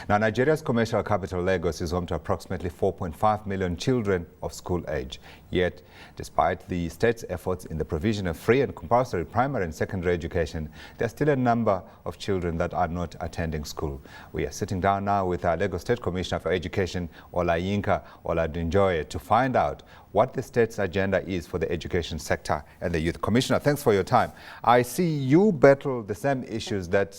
Now, Nigeria's commercial capital, Lagos, is home to approximately 4.5 million children of school age. Yet, despite the state's efforts in the provision of free and compulsory primary and secondary education, there are still a number of children that are not attending school. We are sitting down now with our Lagos State Commissioner for Education, Olayinka Oladunjoye, to find out what the state's agenda is for the education sector and the youth. Commissioner, thanks for your time. I see you battle the same issues that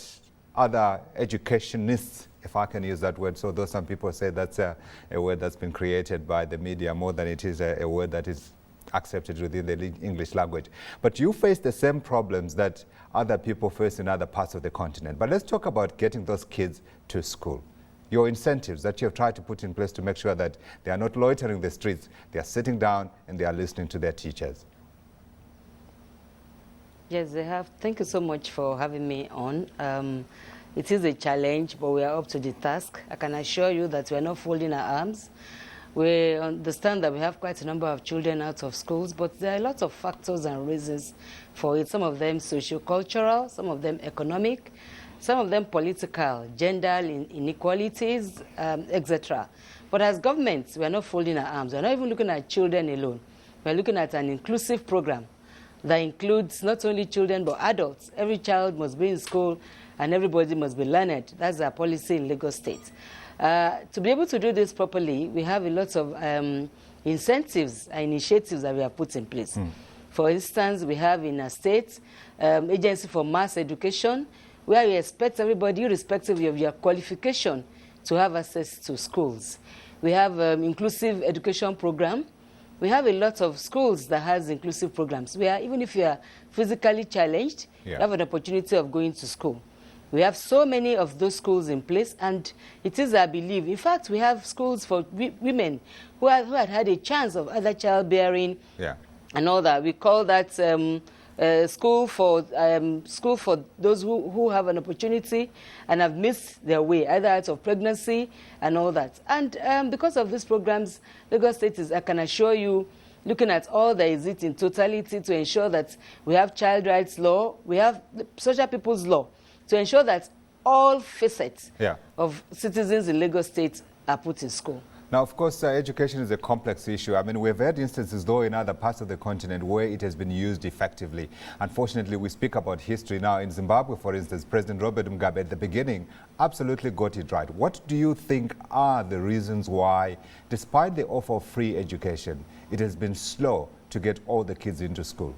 other educationists, if I can use that word, so though some people say that's a word that's been created by the media more than it is a word that is accepted within the English language. But you face the same problems that other people face in other parts of the continent. But let's talk about getting those kids to school. Your incentives that you have tried to put in place to make sure that they are not loitering the streets, they are sitting down and they are listening to their teachers. Yes, they have. Thank you so much for having me on. It is a challenge, but we are up to the task. I can assure you that we are not folding our arms. We understand that we have quite a number of children out of schools, but there are lots of factors and reasons for it. Some of them socio-cultural, some of them economic, some of them political, gender inequalities, etc. But as governments, we are not folding our arms. We are not even looking at children alone. We are looking at an inclusive program that includes not only children but adults. Every child must be in school and everybody must be learned. That's our policy in Lagos State. To be able to do this properly, we have a lot of incentives and initiatives that we have put in place. For instance, we have in our state Agency for Mass Education, where we expect everybody, irrespective of your qualification, to have access to schools. We have inclusive education program. We have a lot of schools that has inclusive programs where even if you are physically challenged, you have an opportunity of going to school. We have so many of those schools in place, and it is our belief. In fact, we have schools for women who had had a chance of other childbearing and all that. We call that school for those who have an opportunity and have missed their way, either out of pregnancy and all that. And because of these programs, Lagos State is, I can assure you, looking at all that is it in totality to ensure that we have child rights law, we have the social people's law, to ensure that all facets of citizens in Lagos State are put in school. Now, of course, education is a complex issue. I mean, we've had instances, though, in other parts of the continent where it has been used effectively. Unfortunately, we speak about history now. In Zimbabwe, for instance, President Robert Mugabe at the beginning absolutely got it right. What do you think are the reasons why, despite the offer of free education, it has been slow to get all the kids into school?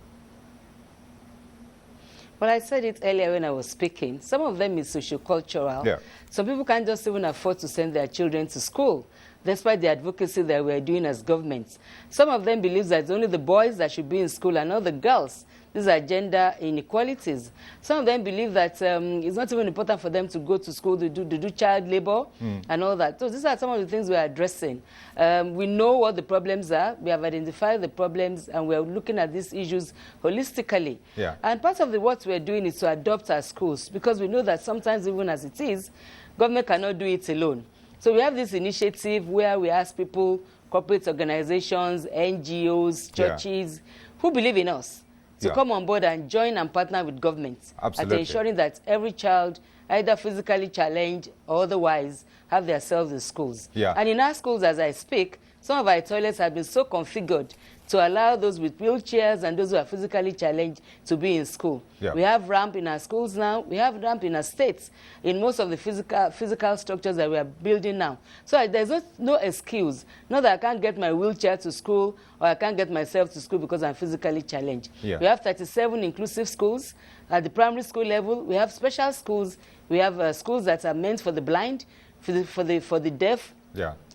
Well, I said it earlier when I was speaking. Some of them is socio-cultural. Some people can't just even afford to send their children to school, despite the advocacy that we're doing as governments. Some of them believe that it's only the boys that should be in school and not the girls. These are gender inequalities. Some of them believe that it's not even important for them to go to school to do child labor and all that. So these are some of the things we're addressing. We know what the problems are. We have identified the problems, and we're looking at these issues holistically. And part of what we're doing is to adopt our schools, because we know that sometimes, even as it is, government cannot do it alone. So we have this initiative where we ask people, corporate organizations, NGOs, churches, who believe in us, to come on board and join and partner with governments at ensuring that every child, either physically challenged or otherwise, have themselves in schools. And in our schools, as I speak, some of our toilets have been so configured to allow those with wheelchairs and those who are physically challenged to be in school. We have ramp in our schools now. We have ramp in our states, in most of the physical structures that we are building now. So there's no excuse. Not that I can't get my wheelchair to school or I can't get myself to school because I'm physically challenged. We have 37 inclusive schools at the primary school level. We have special schools. We have schools that are meant for the blind, for the deaf.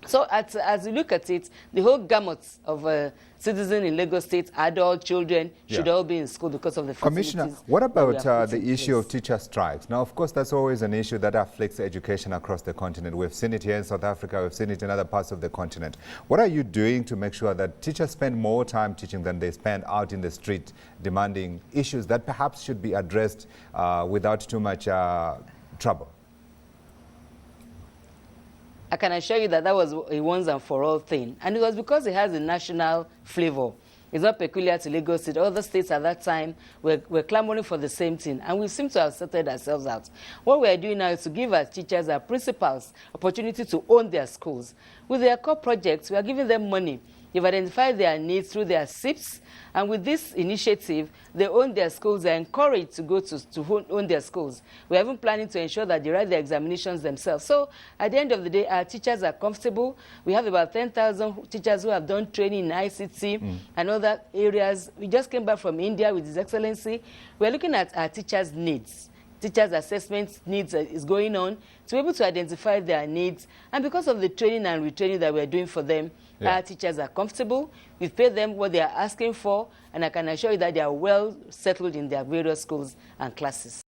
So as you look at it, the whole gamut of citizens in Lagos State, adult children, should all be in school because of the facilities. Commissioner, what about the issue of teacher strikes? Now, of course, that's always an issue that afflicts education across the continent. We've seen it here in South Africa. We've seen it in other parts of the continent. What are you doing to make sure that teachers spend more time teaching than they spend out in the street demanding issues that perhaps should be addressed without too much trouble? I can assure you that that was a once and for all thing. And it was because it has a national flavor. It's not peculiar to Lagos State. Other states at that time were clamoring for the same thing, and we seem to have sorted ourselves out. What we are doing now is to give our teachers, our principals, opportunity to own their schools. With their core projects, we are giving them money. They've identified their needs through their SIPs, and with this initiative, they own their schools. They're encouraged to go to own their schools. We're even planning to ensure that they write their examinations themselves. So at the end of the day, our teachers are comfortable. We have about 10,000 teachers who have done training in ICT and other areas. We just came back from India with His Excellency. We're looking at our teachers' needs. Teachers' assessment needs is going on to be able to identify their needs. And because of the training and retraining that we're doing for them, our teachers are comfortable. We've paid them what they are asking for, and I can assure you that they are well settled in their various schools and classes.